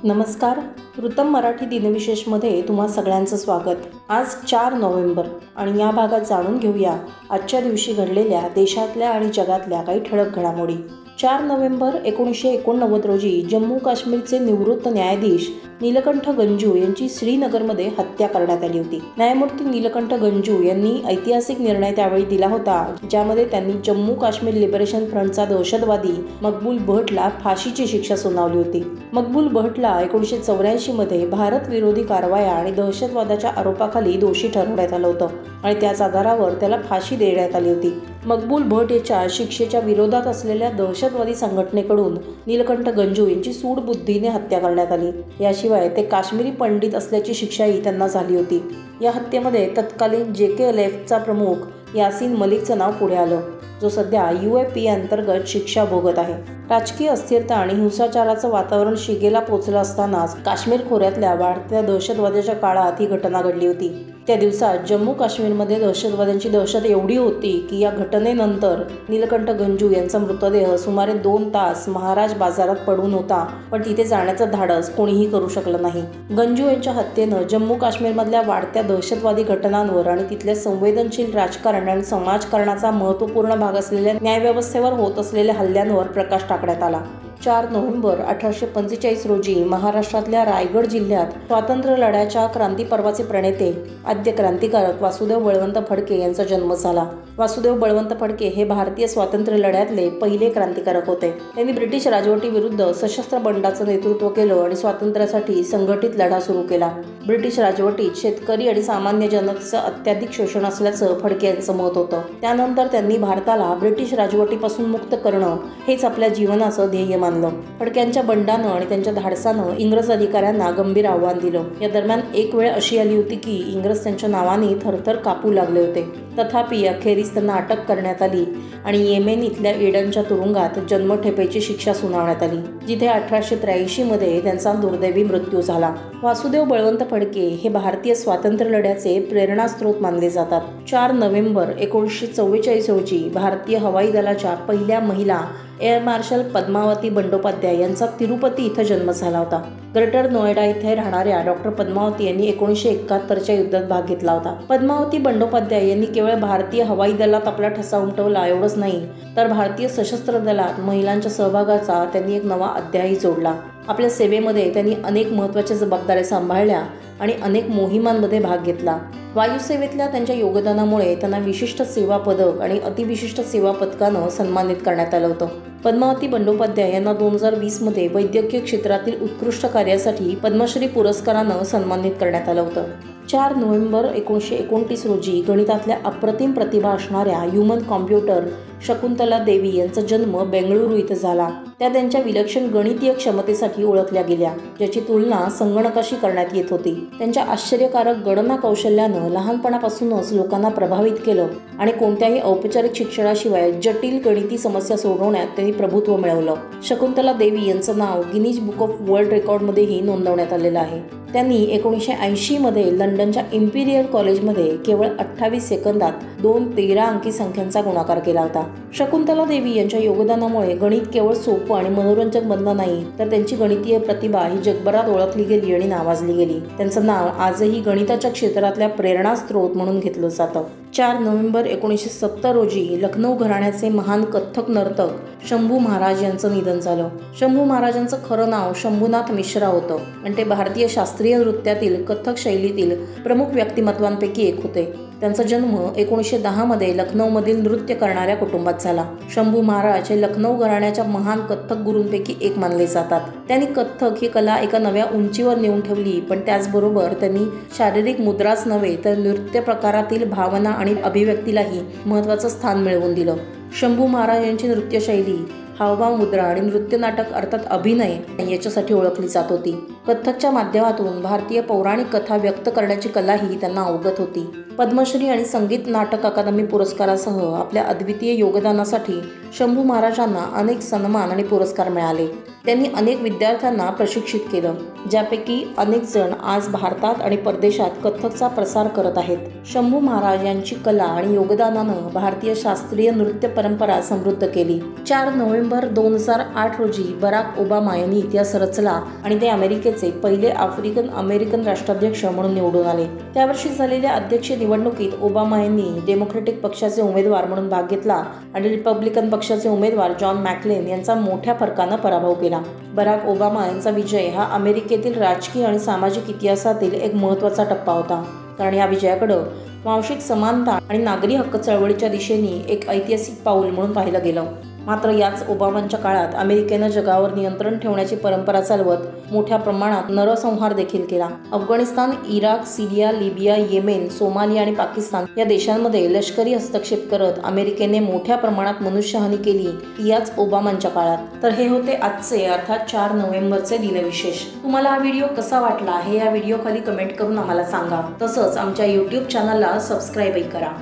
नमस्कार. वृत्तम मराठी दिनविशेषमध्ये तुम्हा सगळ्यांचं स्वागत. आज 4 नोव्हेंबर आणि या भागात जाणून घेऊया आजच्या दिवशी घडलेल्या देशातल्या आणि जगातल्या काही ठळक घडामोडी. 4 नोव्हेंबर 1989 रोजी जम्मू काश्मीरचे निवृत्त न्यायाधीश नीलकंठ गंजू यांची श्रीनगरमध्ये हत्या करण्यात आली होती. न्यायमूर्ती नीलकंठ गंजू यांनी ऐतिहासिक निर्णय त्यावेळी दिला होता, ज्यामध्ये त्यांनी जम्मू काश्मीर लिबरेशन फ्रंटचा दहशतवादी मकबूल भट्टला फाशीची शिक्षा सुनावली होती. मकबूल भट्टला 1984 मध्ये भारत विरोधी कारवाया आणि दहशतवादाच्या आरोपाखाली दोषी ठरवण्यात आलं होतं आणि त्याच आधारावर त्याला फाशी देण्यात आली होती. मकबूल भट्ट याच्या शिक्षेच्या विरोधात असलेल्या दहशतवादी संघटनेकडून नीलकंठ गंजू यांची सूडबुद्धीने हत्या करण्यात आली. याशिवाय ते काश्मीरी पंडित असल्याची शिक्षाही त्यांना झाली होती. या हत्येमध्ये तत्कालीन JKLFचा प्रमुख यासीन मलिकचं नाव पुढे आलं, जो सध्या UAP अंतर्गत शिक्षा भोगत आहे. राजकीय अस्थिरता आणि हिंसाचाराचं वातावरण शिगेला पोचलं असतानाच काश्मीर खोऱ्यातल्या वाढत्या दहशतवादाच्या काळात ही घटना घडली होती. त्या दिवसात जम्मू काश्मीरमध्ये दहशतवाद्यांची दहशत एवढी होती की या घटनेनंतर नीलकंठ गंजू यांचा मृतदेह सुमारे 2 तास महाराज बाजारात पडून होता, पण तिथे जाण्याचं धाडस कोणीही करू शकलं नाही. गंजू यांच्या हत्येनं जम्मू काश्मीरमधल्या वाढत्या दहशतवादी घटनांवर आणि तिथल्या संवेदनशील राजकारण आणि समाजकारणाचा महत्त्वपूर्ण भाग असलेल्या न्यायव्यवस्थेवर होत असलेल्या हल्ल्यांवर प्रकाश टाकण्यात आला. 4 नोव्हेंबर 1845 रोजी महाराष्ट्रातल्या रायगड जिल्ह्यात स्वातंत्र्य लढ्याच्या क्रांती पर्वाचे प्रणेते आद्य क्रांतिकारक वासुदेव बळवंत फडके यांचा जन्म झाला. वासुदेव बळवंत फडके हे भारतीय स्वातंत्र्य लढ्यातले पहिले क्रांतिकारक होते. त्यांनी ब्रिटिश राजवटीविरुद्ध सशस्त्र बंडाचं नेतृत्व केलं आणि स्वातंत्र्यासाठी संघटित लढा सुरू केला. ब्रिटिश राजवटीत शेतकरी आणि सामान्य जनतेचं अत्याधिक शोषण असल्याचं फडके यांचं मत होतं. त्यानंतर त्यांनी भारताला ब्रिटिश राजवटीपासून मुक्त करणं हेच आपल्या जीवनाचं ध्येय मानलं. फडक्यांच्या बंडानं आणि त्यांच्या धाडसानं इंग्रज अधिकाऱ्यांना गंभीर आव्हान दिलं. या दरम्यान एक वेळ अशी आली होती की इंग्रज त्यांच्या नावाने थरथर कापू लागले होते. तथापि अखेरीस त्यांना अटक करण्यात आली आणि येमेन इथल्या एडनच्या तुरुंगात जन्मठेपेची शिक्षा सुनावण्यात आली, जिथे 1883 मध्ये त्यांचा दुर्दैवी मृत्यू झाला. वासुदेव बळवंत फडके हे भारतीय स्वातंत्र्य लढ्याचे प्रेरणास्त्रोत मानले जातात. 4 नोव्हेंबर 1944 रोजी भारतीय हवाई दलाच्या पहिल्या महिला एअर मार्शल पद्मावती बंडोपाध्याय यांचा तिरुपती इथं जन्म झाला होता. ग्रेटर नोएडा इथे राहणाऱ्या डॉक्टर पद्मावती यांनी 1971च्या युद्धात भाग घेतला होता. पद्मावती बंडोपाध्याय यांनी केवळ भारतीय हवाई दलात आपला ठसा उमटवला एवढंच नाही, तर भारतीय सशस्त्र दलात महिलांच्या सहभागाचा त्यांनी एक नवा अध्यायही जोडला. आपल्या सेवेमध्ये त्यांनी अनेक महत्त्वाच्या जबाबदाऱ्या सांभाळल्या आणि अनेक मोहिमांमध्ये भाग घेतला. वायुसेवेतल्या त्यांच्या योगदानामुळे त्यांना विशिष्ट सेवा पदक आणि अतिविशिष्ट सेवा पदकानं सन्मानित करण्यात आलं होतं. पद्मावती बंडोपाध्याय यांना 2020 मध्ये वैद्यकीय क्षेत्रातील उत्कृष्ट कार्यासाठी पद्मश्री पुरस्कारानं सन्मानित करण्यात आलं होतं. 4 नोव्हेंबर 1929 रोजी गणितातल्या अप्रतिम प्रतिभा असणाऱ्या ह्युमन कॉम्प्युटर शकुंतला देवी यांचा जन्म बेंगळुरू इथं झाला. त्या त्यांच्या विलक्षण गणितीय क्षमतेसाठी ओळखल्या गेल्या, ज्याची तुलना संगणकाशी करण्यात येत होती. त्यांच्या आश्चर्यकारक गणना कौशल्यानं लहानपणापासूनच लोकांना प्रभावित केलं आणि कोणत्याही औपचारिक शिक्षणाशिवाय जटिल गणिती समस्या सोडवण्यात त्यांनी प्रभुत्व मिळवलं. शकुंतला देवी यांचं नाव गिनीज बुक ऑफ वर्ल्ड रेकॉर्डमध्येही नोंदवण्यात आलेलं आहे. त्यांनी 1980 मध्ये लंडनच्या इम्पिरियल कॉलेजमध्ये केवळ 28 सेकंदात 2 13 अंकी संख्यांचा गुणाकार केला होता. शकुंतला देवी यांच्या योगदानामुळे गणित केवळ सोपं आणि मनोरंजक बनलं नाही, तर त्यांची गणितीय प्रतिभा ही जगभरात ओळखली गेली आणि नावाजली गेली. त्यांचं नाव आजही गणिताच्या क्षेत्रातल्या प्रेरणास्त्रोत म्हणून घेतलं जातं. 4 नोव्हेंबर 1970 रोजी लखनौ घराण्याचे महान कथ्थक नर्तक शंभू महाराज यांचं निधन झालं. शंभू महाराजांचं खरं नाव शंभूनाथ मिश्रा होतं आणि ते भारतीय शास्त्रीय नृत्यातील कथ्थक शैलीतील प्रमुख व्यक्तिमत्वांपैकी एक होते. त्यांचा जन्म 1910 मध्ये लखनौमधील नृत्य करणाऱ्या कुटुंबात झाला. शंभू महाराज हे लखनौ घराण्याच्या महान कथ्थक गुरूंपैकी एक मानले जातात. त्यांनी कथ्थक ही कला एका नव्या उंचीवर नेऊन ठेवली, पण त्याचबरोबर त्यांनी शारीरिक मुद्राच नव्हे तर नृत्य प्रकारातील भावना आणि अभिव्यक्तीलाही महत्त्वाचं स्थान मिळवून दिलं. शंभू महाराज यांची नृत्यशैली हावभाव मुद्रा आणि नृत्य नाटक अर्थात अभिनय याच्यासाठी ओळखली जात होती. कथ्थकच्या माध्यमातून भारतीय पौराणिक कथा व्यक्त करण्याची कलाही त्यांना अवगत होती. पद्मश्री आणि संगीत नाटक अकादमी पुरस्कारासह आपल्या अद्वितीय योगदानासाठी शंभू महाराजांना अनेक सन्मान आणि पुरस्कार मिळाले. त्यांनी अनेक विद्यार्थ्यांना प्रशिक्षित केलं, ज्यापैकी अनेक जण आज भारतात आणि परदेशात कथ्थकचा प्रसार करत आहेत. शंभू महाराज यांची कला आणि योगदानानं भारतीय शास्त्रीय नृत्य परंपरा समृद्ध केली. 4 नोव्हेंबर नोव्हेंबर 2008 रोजी बराक ओबामा यांनी इतिहास रचला आणि ते अमेरिकेचे पहिले आफ्रिकन अमेरिकन राष्ट्राध्यक्ष म्हणून निवडून आले। त्यावर्षी झालेल्या अध्यक्षीय निवडणुकीत ओबामा यांनी डेमोक्रॅटिक पक्षाचे उमेदवार म्हणून भाग घेतला आणि रिपब्लिकन पक्षाचे उमेदवार जॉन मॅकलेन यांचा मोठ्या फरकाने पराभव केला। बराक ओबामा यांचा विजय हा अमेरिकेतील राजकीय आणि सामाजिक इतिहासातील एक महत्त्वाचा टप्पा होता, कारण या विजयाकडे वांशिक समानता आणि नागरी हक्क चळवळीच्या दिशेने एक ऐतिहासिक पाऊल म्हणून पाहिलं गेलं। मात्र याच ओबामांच्या काळात अमेरिकेनं जगावर नियंत्रण ठेवण्याची परंपरा चालवत मोठ्या प्रमाणात नरसंहार देखील केला। अफगाणिस्तान, इराक, सिरिया, लिबिया, येमेन, सोमालिया आणि पाकिस्तान या देशांमध्ये लष्करी हस्तक्षेप करत अमेरिकेने मोठ्या प्रमाणात मनुष्यहानी केली याच ओबामांच्या काळात। तर हे होते आजचे अर्थात 4 नोव्हेंबरचे दिनविशेष। तुम्हाला हा व्हिडिओ कसा वाटला हे या व्हिडिओ खाली कमेंट करून आम्हाला सांगा। तसंच आमच्या YouTube चॅनलला सबस्क्राईबही करा।